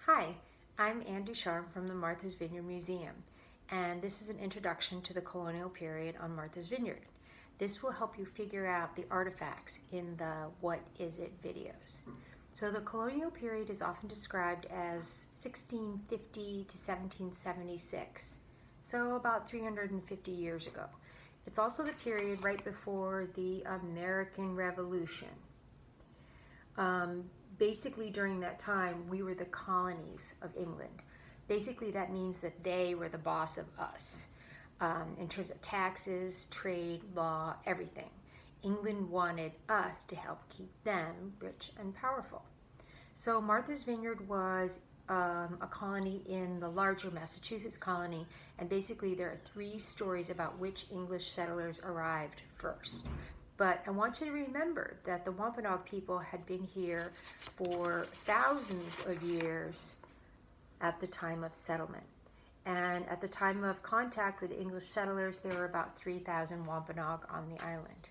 Hi, I'm Ann Ducharme from the Martha's Vineyard Museum, and this is an introduction to the Colonial Period on Martha's Vineyard. This will help you figure out the artifacts in the What Is It videos. So the Colonial Period is often described as 1650 to 1776, so about 350 years ago. It's also the period right before the American Revolution. Basically, during that time, we were the colonies of England. Basically, that means that they were the boss of us in terms of taxes, trade, law, everything. England wanted us to help keep them rich and powerful. So Martha's Vineyard was a colony in the larger Massachusetts colony, and basically there are three stories about which English settlers arrived first. But I want you to remember that the Wampanoag people had been here for thousands of years at the time of settlement. And at the time of contact with English settlers, there were about 3,000 Wampanoag on the island.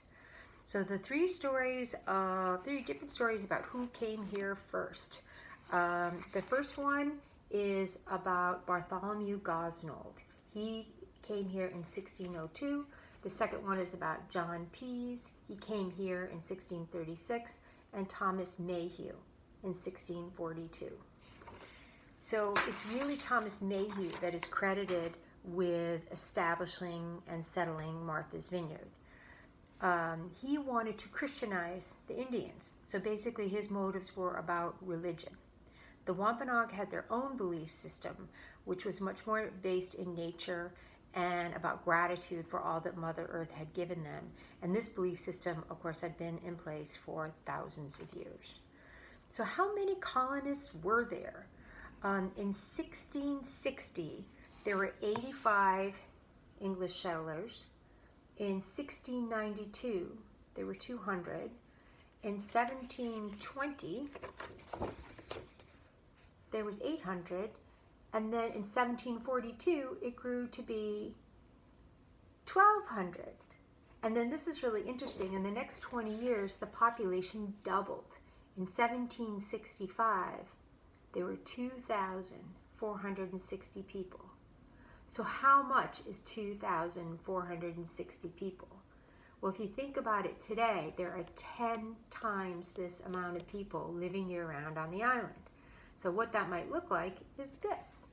So the three different stories about who came here first. The first one is about Bartholomew Gosnold. He came here in 1602. The second one is about John Pease. He came here in 1636, and Thomas Mayhew in 1642. So it's really Thomas Mayhew that is credited with establishing and settling Martha's Vineyard. He wanted to Christianize the Indians, so basically his motives were about religion. The Wampanoag had their own belief system, which was much more based in nature and about gratitude for all that Mother Earth had given them. And this belief system, of course, had been in place for thousands of years. So how many colonists were there? In 1660, there were 85 English settlers. In 1692, there were 200. In 1720, there was 800. And then in 1742, it grew to be 1,200. And then this is really interesting. In the next 20 years, the population doubled. In 1765, there were 2,460 people. So how much is 2,460 people? Well, if you think about it today, there are 10 times this amount of people living year-round on the island. So what that might look like is this.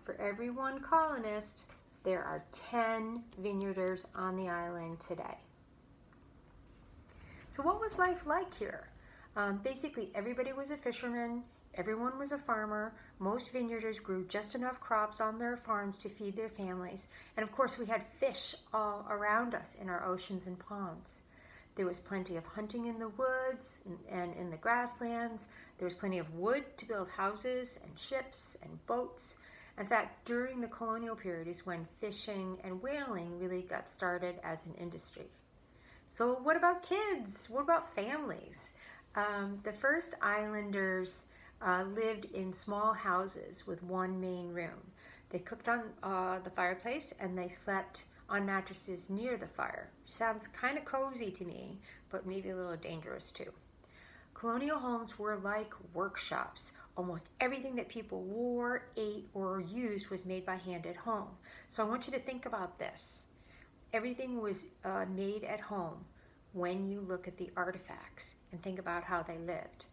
For every one colonist, there are 10 vineyarders on the island today. So what was life like here? Basically, everybody was a fisherman, everyone was a farmer, most vineyarders grew just enough crops on their farms to feed their families, and of course we had fish all around us in our oceans and ponds. There was plenty of hunting in the woods and in the grasslands. There was plenty of wood to build houses and ships and boats. In fact, during the colonial period is when fishing and whaling really got started as an industry. So what about kids? What about families? The first islanders lived in small houses with one main room. They cooked on the fireplace and they slept on mattresses near the fire. Sounds kind of cozy to me, but maybe a little dangerous too. Colonial homes were like workshops. Almost everything that people wore, ate, or used was made by hand at home. So I want you to think about this. Everything was made at home when you look at the artifacts and think about how they lived.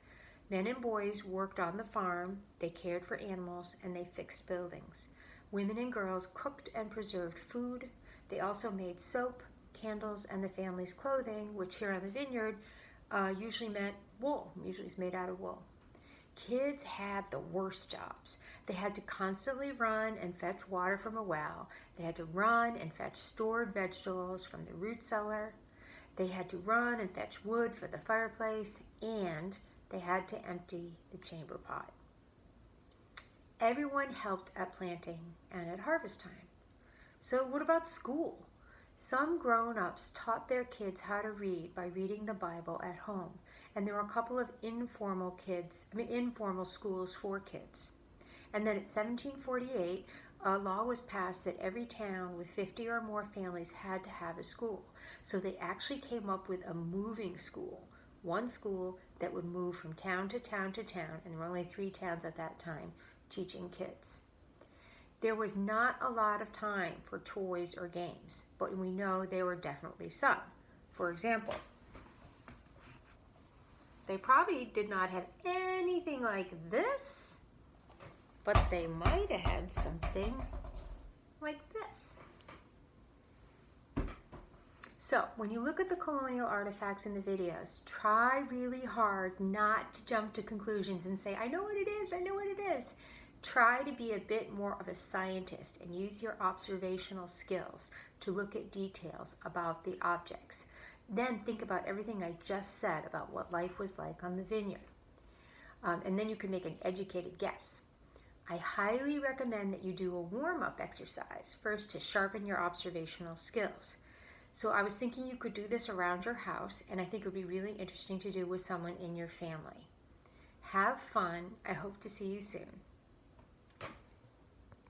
Men and boys worked on the farm, they cared for animals, and they fixed buildings. Women and girls cooked and preserved food. They also made soap, candles, and the family's clothing, which here on the vineyard usually meant wool, usually is made out of wool. Kids had the worst jobs. They had to constantly run and fetch water from a well. They had to run and fetch stored vegetables from the root cellar. They had to run and fetch wood for the fireplace, and they had to empty the chamber pot. Everyone helped at planting and at harvest time. So what about school? Some grown-ups taught their kids how to read by reading the Bible at home. And there were a couple of informal schools for kids. And then at 1748, a law was passed that every town with 50 or more families had to have a school. So they actually came up with a moving school, one school that would move from town to town to town, and there were only 3 towns at that time, teaching kids. There was not a lot of time for toys or games, but we know there were definitely some. For example, they probably did not have anything like this, but they might have had something like this. So when you look at the colonial artifacts in the videos, try really hard not to jump to conclusions and say, I know what it is, I know what it is. Try to be a bit more of a scientist and use your observational skills to look at details about the objects. Then think about everything I just said about what life was like on the vineyard. And then you can make an educated guess. I highly recommend that you do a warm-up exercise first to sharpen your observational skills. So I was thinking you could do this around your house, and I think it would be really interesting to do with someone in your family. Have fun. I hope to see you soon.